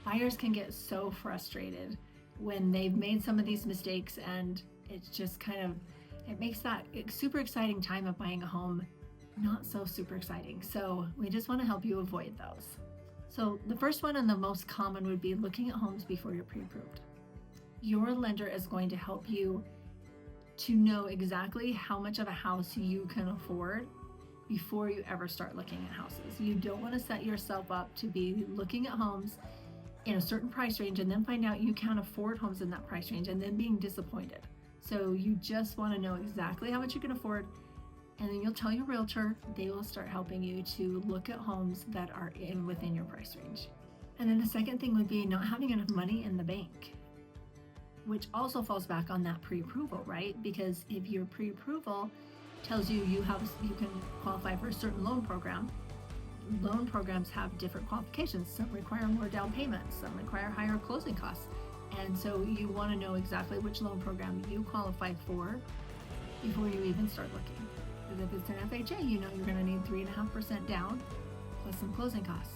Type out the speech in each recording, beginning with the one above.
Buyers can get so frustrated when they've made some of these mistakes, and it's just it makes that super exciting time of buying a home not so super exciting. So we just want to help you avoid those. So the first one and the most common would be looking at homes before you're pre-approved. Your lender is going to help you to know exactly how much of a house you can afford before you ever start looking at houses. You don't want to set yourself up to be looking at homes in a certain price range and then find out you can't afford homes in that price range and then being disappointed. So you just want to know exactly how much you can afford, and then you'll tell your realtor. They will start helping you to look at homes that are within your price range. And then the second thing would be not having enough money in the bank, which also falls back on that pre-approval, right? Because if your pre-approval tells you you can qualify for a certain loan program, loan programs have different qualifications. Some require more down payments, some require higher closing costs. And so you want to know exactly which loan program you qualify for before you even start looking. Because if it's an FHA, you know you're going to need 3.5% down plus some closing costs.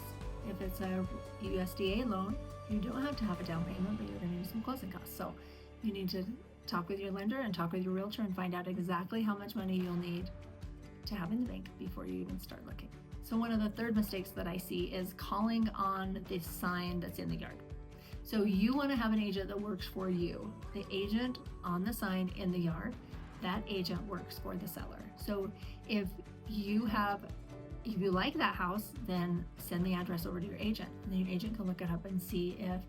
If it's a USDA loan, you don't have to have a down payment, but you're going to need some closing costs. So you need to talk with your lender and talk with your realtor and find out exactly how much money you'll need to have in the bank before you even start looking. So one of the third mistakes that I see is calling on the sign that's in the yard. So you want to have an agent that works for you. The agent on the sign in the yard, that agent works for the seller. So if you like that house, then send the address over to your agent. And then your agent can look it up and see if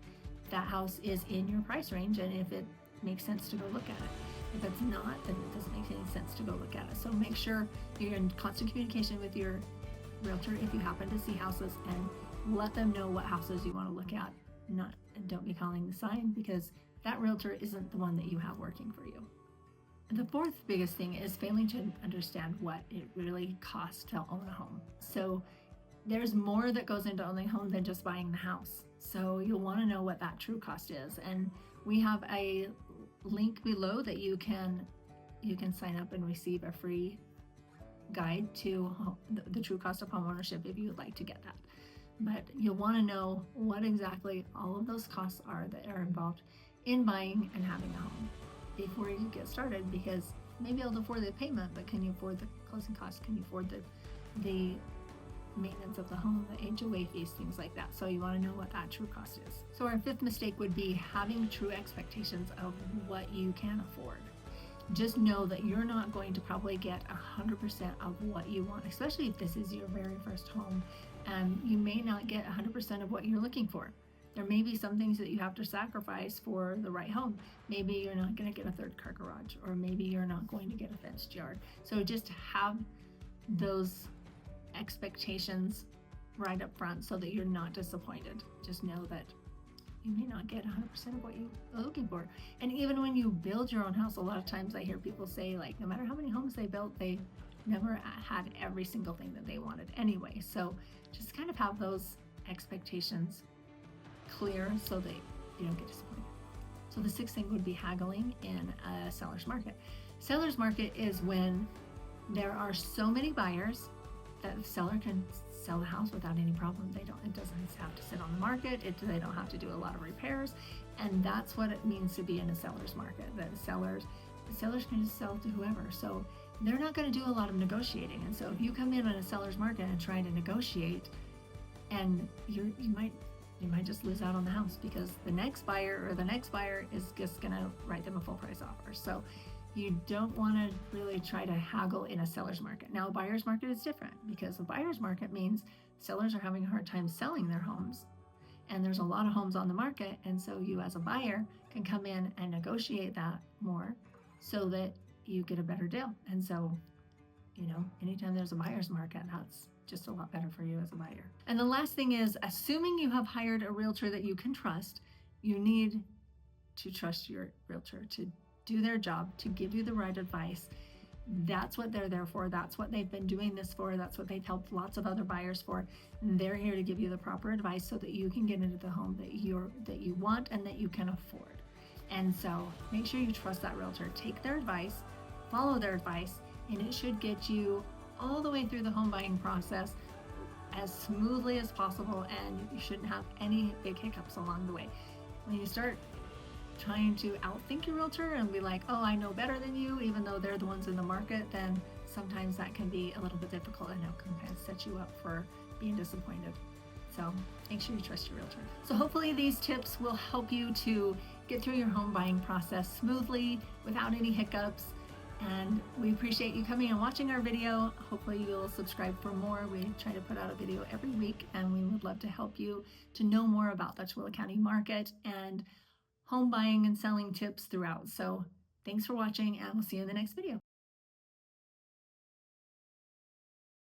that house is in your price range and if it makes sense to go look at it. If it's not, then it doesn't make any sense to go look at it. So make sure you're in constant communication with your realtor if you happen to see houses, and let them know what houses you want to look at. Don't be calling the sign, because that realtor isn't the one that you have working for you. The fourth biggest thing is failing to understand what it really costs to own a home. So there's more that goes into owning a home than just buying the house. So you'll want to know what that true cost is. And we have a link below that you can sign up and receive a free guide to the true cost of home ownership if you would like to get that. But you'll want to know what exactly all of those costs are that are involved in buying and having a home before you get started, because you may be able to afford the payment, but can you afford the closing costs? Can you afford the maintenance of the home, the HOA fees, things like that? So you want to know what that true cost is. So our fifth mistake would be having true expectations of what you can afford. Just know that you're not going to probably get 100% of what you want, especially if this is your very first home. You may not get 100% of what you're looking for. There may be some things that you have to sacrifice for the right home. Maybe you're not going to get a third car garage, or maybe you're not going to get a fenced yard. So just have those expectations right up front so that you're not disappointed. Just know that you may not get 100% of what you are looking for. And even when you build your own house, a lot of times I hear people say, like, no matter how many homes they built, they never had every single thing that they wanted anyway. So just kind of have those expectations clear so that you don't get disappointed. So the sixth thing would be haggling in a seller's market. Seller's market is when there are so many buyers that the seller can sell the house without any problem. It doesn't have to sit on the market. They don't have to do a lot of repairs. And that's what it means to be in a seller's market. The sellers can just sell to whoever. So they're not going to do a lot of negotiating. And so if you come in a seller's market and try to negotiate, and you might just lose out on the house, because the next buyer is just going to write them a full price offer. So you don't want to really try to haggle in a seller's market. Now, a buyer's market is different, because a buyer's market means sellers are having a hard time selling their homes, and there's a lot of homes on the market. And so you as a buyer can come in and negotiate that more so that you get a better deal. And so, anytime there's a buyer's market, that's just a lot better for you as a buyer. And the last thing is, assuming you have hired a realtor that you can trust, you need to trust your realtor to do their job, to give you the right advice. That's what they're there for. That's what they've been doing this for. That's what they've helped lots of other buyers for. And they're here to give you the proper advice so that you can get into the home that you want and that you can afford. And so make sure you trust that realtor. Take their advice, follow their advice, and it should get you all the way through the home buying process as smoothly as possible, and you shouldn't have any big hiccups along the way. When you start trying to outthink your realtor and be like, oh, I know better than you, even though they're the ones in the market, then sometimes that can be a little bit difficult, and it can kind of set you up for being disappointed. So make sure you trust your realtor. So hopefully these tips will help you to get through your home buying process smoothly without any hiccups. And we appreciate you coming and watching our video. Hopefully you'll subscribe for more. We try to put out a video every week, and we would love to help you to know more about the Tooele County market and home buying and selling tips throughout. So thanks for watching, and we'll see you in the next video.